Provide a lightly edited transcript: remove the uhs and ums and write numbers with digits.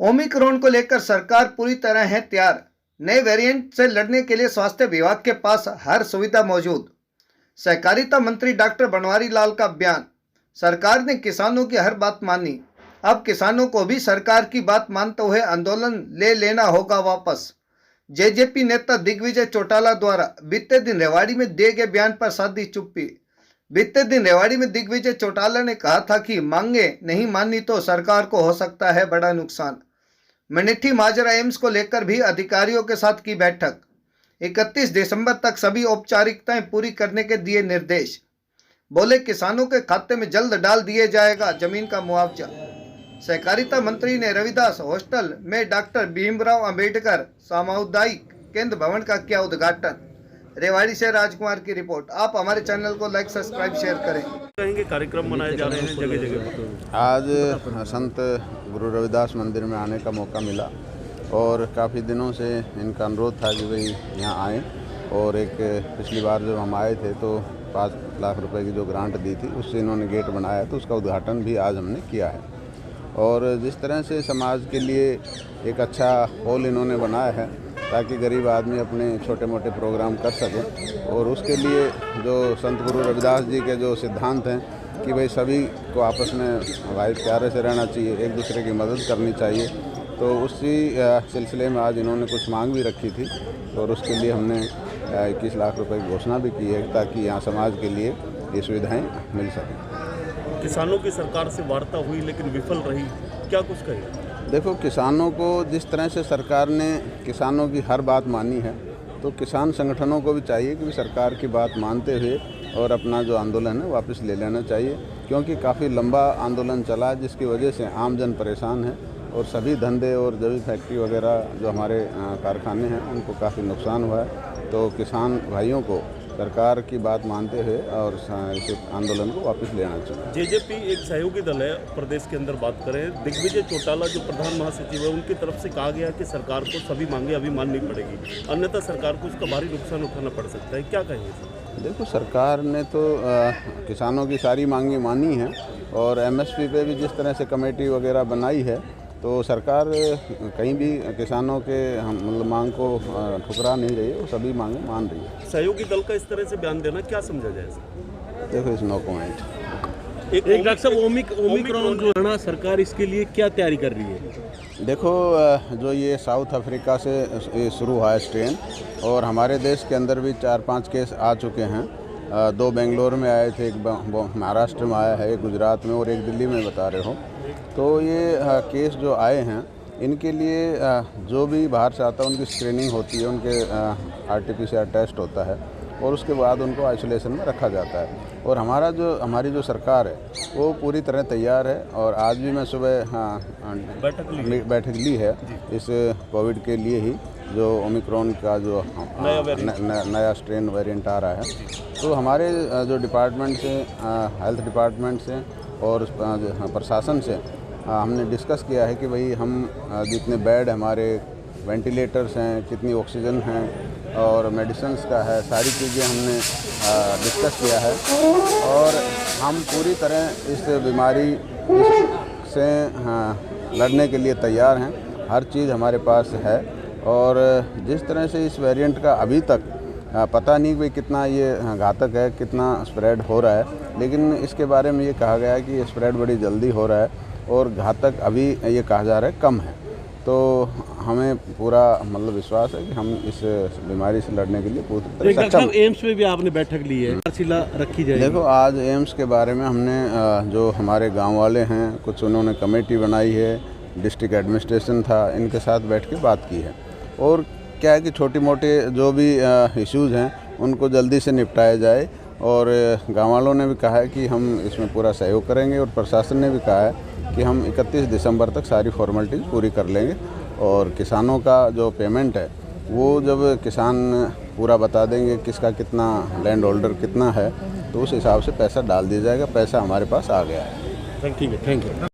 Omicron को लेकर सरकार पूरी तरह है तैयार। नए वेरिएंट से लड़ने के लिए स्वास्थ्य विभाग के पास हर सुविधा मौजूद। सहकारिता मंत्री डॉक्टर बनवारी लाल का बयान। सरकार ने किसानों की हर बात मानी। अब किसानों को भी सरकार की बात मानते हुए आंदोलन ले लेना होगा वापस। जेजेपी नेता दिग्विजय चौटाला द्वारा बीते दिन रेवाड़ी में दिए गए बयान पर साधी चुप्पी। बीते दिन रेवाड़ी में दिग्विजय चौटाला ने कहा था कि मांगे नहीं मानी तो सरकार को हो सकता है बड़ा नुकसान। मनेठी माजरा एम्स को लेकर भी अधिकारियों के साथ की बैठक। 31 दिसंबर तक सभी औपचारिकताएं पूरी करने के दिए निर्देश। बोले किसानों के खाते में जल्द डाल दिए जाएगा जमीन का मुआवजा। सहकारिता मंत्री ने रविदास हॉस्टल में डॉक्टर भीमराव अंबेडकर सामुदायिक केंद्र भवन का किया उद्घाटन। रेवाड़ी से राजकुमार की रिपोर्ट। आप हमारे चैनल को लाइक सब्सक्राइब शेयर करें। कहेंगे कार्यक्रम मनाए जा रहे हैं जगह जगह। आज संत गुरु रविदास मंदिर में आने का मौका मिला और काफ़ी दिनों से इनका अनुरोध था कि भाई यहाँ आएँ। और एक पिछली बार जब हम आए थे तो 5 लाख रुपए की जो ग्रांट दी थी उससे इन्होंने गेट बनाया तो उसका उद्घाटन भी आज हमने किया है। और जिस तरह से समाज के लिए एक अच्छा हॉल इन्होंने बनाया है ताकि गरीब आदमी अपने छोटे मोटे प्रोग्राम कर सकें, और उसके लिए जो संत गुरु रविदास जी के जो सिद्धांत हैं कि भाई सभी को आपस में भाई प्यारे से रहना चाहिए, एक दूसरे की मदद करनी चाहिए, तो उसी सिलसिले में आज इन्होंने कुछ मांग भी रखी थी और उसके लिए हमने 21 लाख रुपए की घोषणा भी की है ताकि यहाँ समाज के लिए ये सुविधाएँ मिल सकें। किसानों की सरकार से वार्ता हुई लेकिन विफल रही, क्या कुछ कहें? देखो, किसानों को जिस तरह से सरकार ने किसानों की हर बात मानी है तो किसान संगठनों को भी चाहिए कि सरकार की बात मानते हुए और अपना जो आंदोलन है वापस ले लेना चाहिए, क्योंकि काफ़ी लंबा आंदोलन चला जिसकी वजह से आम जन परेशान है और सभी धंधे और जवी फैक्ट्री वगैरह जो हमारे कारखाने हैं उनको काफ़ी नुकसान हुआ है। तो किसान भाइयों को सरकार की बात मानते हुए और इस आंदोलन को वापस लेना चाहिए। जेजेपी एक सहयोगी दल है प्रदेश के अंदर। बात करें दिग्विजय चौटाला जो प्रधान महासचिव है, उनकी तरफ से कहा गया कि सरकार को सभी मांगे अभी माननी पड़ेगी, अन्यथा सरकार को इसका भारी नुकसान उठाना पड़ सकता है, क्या कहेंगे? देखो, सरकार ने तो किसानों की सारी मांगे मानी हैं और MSP पे भी जिस तरह से कमेटी वगैरह बनाई है तो सरकार कहीं भी किसानों के मतलब मांग को ठुकरा नहीं रही है, वो सभी मांगे मान रही है। सहयोगी दल का इस तरह से बयान देना क्या समझा जाए? देखो, इस नो कमेंट। एक डॉक्टर साहब, ओमिक्रॉन जो है ना, सरकार इसके लिए क्या तैयारी कर रही है? देखो, जो ये साउथ अफ्रीका से शुरू हुआ है स्ट्रेन, और हमारे देश के अंदर भी 4-5 केस आ चुके हैं। 2 बेंगलोर में आए थे, एक महाराष्ट्र में आया है, एक गुजरात में और एक दिल्ली में बता रहे हो। तो ये केस जो आए हैं इनके लिए जो भी बाहर से आता है उनकी स्क्रीनिंग होती है, उनके RT-PCR टेस्ट होता है और उसके बाद उनको आइसोलेशन में रखा जाता है। और हमारी जो सरकार है वो पूरी तरह तैयार है। और आज भी मैं सुबह बैठक ली है इस कोविड के लिए ही, जो ओमिक्रॉन का जो नया स्ट्रेन वेरिएंट आ रहा है। तो हमारे जो डिपार्टमेंट से, हेल्थ डिपार्टमेंट से और प्रशासन से हमने डिस्कस किया है कि भाई हम जितने बेड हमारे वेंटिलेटर्स हैं, कितनी ऑक्सीजन हैं और मेडिसिन्स का है, सारी चीज़ें हमने डिस्कस किया है। और हम पूरी तरह इस बीमारी से लड़ने के लिए तैयार हैं, हर चीज़ हमारे पास है। और जिस तरह से इस वेरिएंट का अभी तक पता नहीं भाई कितना ये घातक है, कितना स्प्रेड हो रहा है, लेकिन इसके बारे में ये कहा गया है कि ये स्प्रेड बड़ी जल्दी हो रहा है और घातक अभी ये कहा जा रहा है कम है। तो हमें पूरा मतलब विश्वास है कि हम इस बीमारी से लड़ने के लिए पूरी तरह सक्षम। एम्स में भी आपने बैठक ली है, रखी जाएगी। देखो, आज एम्स के बारे में हमने जो हमारे गाँव वाले हैं कुछ, उन्होंने कमेटी बनाई है, डिस्ट्रिक्ट एडमिनिस्ट्रेशन था, इनके साथ बैठ के बात की है। और क्या है कि छोटी मोटे जो भी इश्यूज़ हैं उनको जल्दी से निपटाया जाए। और गाँव वालों ने भी कहा है कि हम इसमें पूरा सहयोग करेंगे और प्रशासन ने भी कहा है कि हम 31 दिसंबर तक सारी फॉर्मेलिटीज़ पूरी कर लेंगे। और किसानों का जो पेमेंट है वो जब किसान पूरा बता देंगे किसका कितना, लैंड होल्डर कितना है, तो उस हिसाब से पैसा डाल दिया जाएगा। पैसा हमारे पास आ गया है। Thank you.